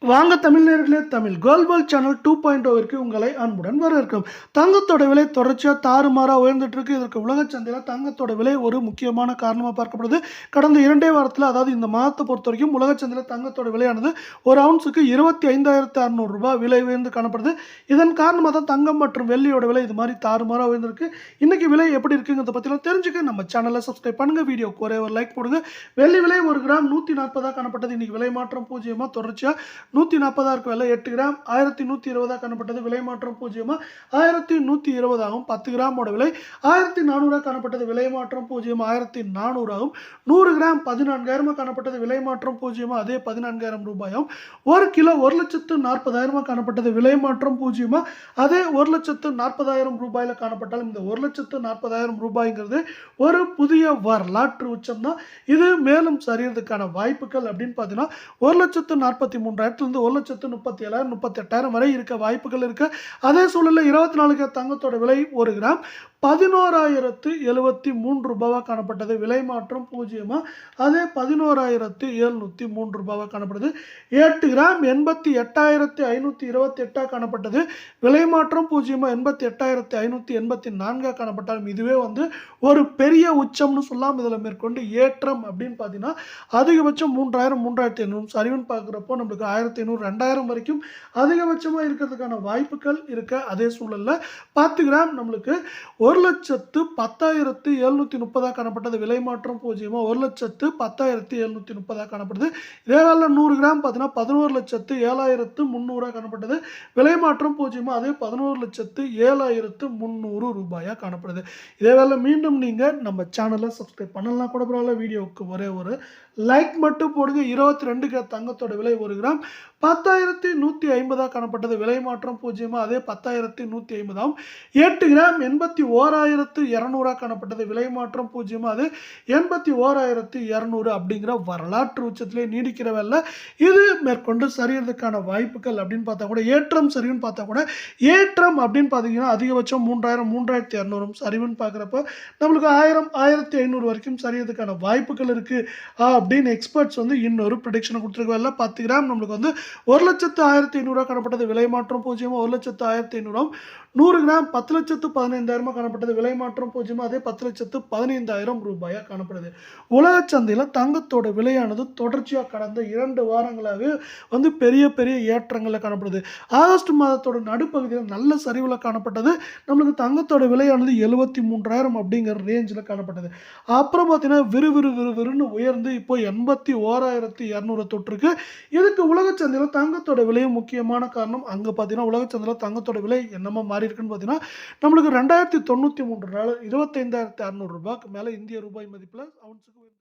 வாங்க தமிழ் நேயர்களே, Tamil gold world channel 2.0 உங்களை அன்புடன் வரவேற்கிறோம். தங்கத்தோட விலை தொடர்ச்சியாக தாறுமாறாக உயர்ந்துட்டு இருக்கு. இதற்கு உலக சந்தையில் தங்கத்தோட விலை ஒரு முக்கியமான காரணமாக பார்க்கப்படுது. கடந்த 2 வாரத்தில், அதாவது இந்த மாதத்தை பொறுத்த வரைக்கும் உலக சந்தையில் தங்கத்தோட விலையானது ஒரு அவுன்ஸுக்கு 25,600 ரூபாய் விலை உயர்ந்து காணப்படுது. இதன் காரணமாக தான் தங்கம் மற்றும் வெள்ளியோட விலை இது மாதிரி தாறுமாறாக உயர்ந்திருக்கு. இன்னைக்கு விலை எப்படி இருக்குங்கிறத பற்றிலாம் தெரிஞ்சுக்க நம்ம சேனலை சப்ஸ்கிரைப் பண்ணுங்க, வீடியோக்கு ஒரே ஒரு லைக் போடுங்க. வெள்ளி விலை 1 கிராம் 140 காணப்பட்டது. இன்னைக்கு விலை மாற்றம் பூஜ்ஜியமாக தொடர்ச்சியாக 140 இருக்கு. விலை 8 கிராம் 1120 காணப்பட்டது. விலை மாற்றம் பூஜ்ஜியமா 1120 ஆகும். 10 கிராமோட விலை 1400 காணப்பட்டது. விலை மாற்றம் பூஜ்ஜியமா 1400 ஆகும். 100 கிராம் 14,000 காணப்பட்டது. விலை மாற்றம் பூஜ்ஜியமா அதே 14,000 ரூபாயும். 1 கிலோ 1,40,000 காணப்பட்டது. விலை மாற்றம் பூஜ்ஜியமா அதே 1,40,000 ரூபாயில காணப்பட்டாலும் இந்த 1,40,000 ரூபாய்ங்கிறது ஒரு புதிய வரலாற்று உச்சம் தான். இது மேலும் சரியறதுக்கான வாய்ப்புகள் அப்படின்னு பார்த்தீங்கன்னா 1,43,000 இருந்து 1,37,000 38,000 வரை இருக்க வாய்ப்புகள் இருக்கு. அதே சூழலில் 24 தங்கத்தோட விலை 1 கிராம் 11,073 ரூபாவா காணப்பட்டது. விலை மாற்றம் பூஜ்ஜியமா அதே 11,703 ரூபாவா காணப்படுது. 8 கிராம் 88,528 காணப்பட்டது. விலை மாற்றம் பூஜ்ஜியமா 88,584 காணப்பட்டாலும் இதுவே ஒரு பெரிய உச்சம்னு சொல்லலாம். இதில் மேற்கொண்டு ஏற்றம் அப்படின்னு பார்த்தீங்கன்னா அதிகபட்சம் 3,000 3,500 சரிவுன்னு பார்க்குறப்போ நம்மளுக்கு 1,500 2,000 வரைக்கும் அதிகபட்சமாக இருக்கிறதுக்கான வாய்ப்புகள் இருக்க. அதே சூழலில் 10 கிராம் நம்மளுக்கு 1,10,730 காணப்பட்டது. விலை மாற்றம் பூஜ்ஜியமா 1,10,730 காணப்படுது. இதே வேலை 100 கிராம் பார்த்தீங்கன்னா 11,07,300 காணப்பட்டது. விலை மாற்றம் பூஜ்ஜியமா அதே 11,07,300 ரூபாயா காணப்படுது. இதே வேலை மீண்டும் நீங்கள் நம்ம சேனலை சப்ஸ்கிரைப் பண்ணலாம் கூட பரவாயில்ல, வீடியோவுக்கு ஒரே ஒரு லைக் மட்டும் போடுங்க. 22 தங்கத்தோட விலை 1 கிராம் 10,150 காணப்பட்டது. விலை மாற்றம் பூஜ்ஜியமா அதே 10,150 ஆகும். 8 கிராம் 81,200 காணப்பட்டது. விலை மாற்றம் பூஜ்ஜியமா அது 81,200 அப்படிங்கிற வரலாற்று உச்சத்திலே நீடிக்கிற வேலை. இது மேற்கொண்டு சரியறதுக்கான வாய்ப்புகள் அப்படின்னு பார்த்தா கூட ஏற்றம் சரிவுன்னு பார்த்தா கூட ஏற்றம் அப்படின்னு பார்த்தீங்கன்னா அதிகபட்சம் 3,000 3,200 சரிவுன்னு பார்க்குறப்ப நம்மளுக்கு 1,000 1,500 வரைக்கும் சரியறதுக்கான வாய்ப்புகள் இருக்கு அப்படின்னு எக்ஸ்பர்ட்ஸ் இன்னொரு ப்ரெடிக்ஷனை கொடுத்துருக்காங்க. 10 கிராம் நம்மளுக்கு 1,01,500 காணப்பட்டது. விலை மாற்றம் பூஜ்ஜியமா 1,01,500. 100 கிராம் 10,15,000 காணப்பட்டது. விலை மாற்றம் பூஜ்ஜியமா அதே 10,15,000 ரூபாயா காணப்படுது. உலக சந்தையில் தங்கத்தோட விலையானது தொடர்ச்சியாக கடந்த 2 வாரங்களாகவே பெரிய பெரிய ஏற்றங்களில் காணப்படுது. ஆகஸ்ட் மாதத்தோட நடுப்பகுதியில் நல்ல சரிவில் காணப்பட்டது. நம்மளுக்கு தங்கத்தோட விலையானது 73,000 அப்படிங்கிற ரேஞ்சில் காணப்பட்டது. அப்புறம் பார்த்தீங்கன்னா விறுவிறுன்னு உயர்ந்து இப்போ 81,200 தொற்றுருக்கு. இதுக்கு உலக சந்தையில் தங்கத்தோட விலையும் முக்கியமான காரணம். அங்கே பார்த்தீங்கன்னா உலக சந்தையில் தங்கத்தோட விலை என்னமா மாறி இருக்குன்னு பார்த்தீங்கன்னா நம்மளுக்கு 2,093 25,600 ரூபாய்க்கு மேலே இந்திய ரூபாய் மதிப்பில் அவுன்ஸுக்கு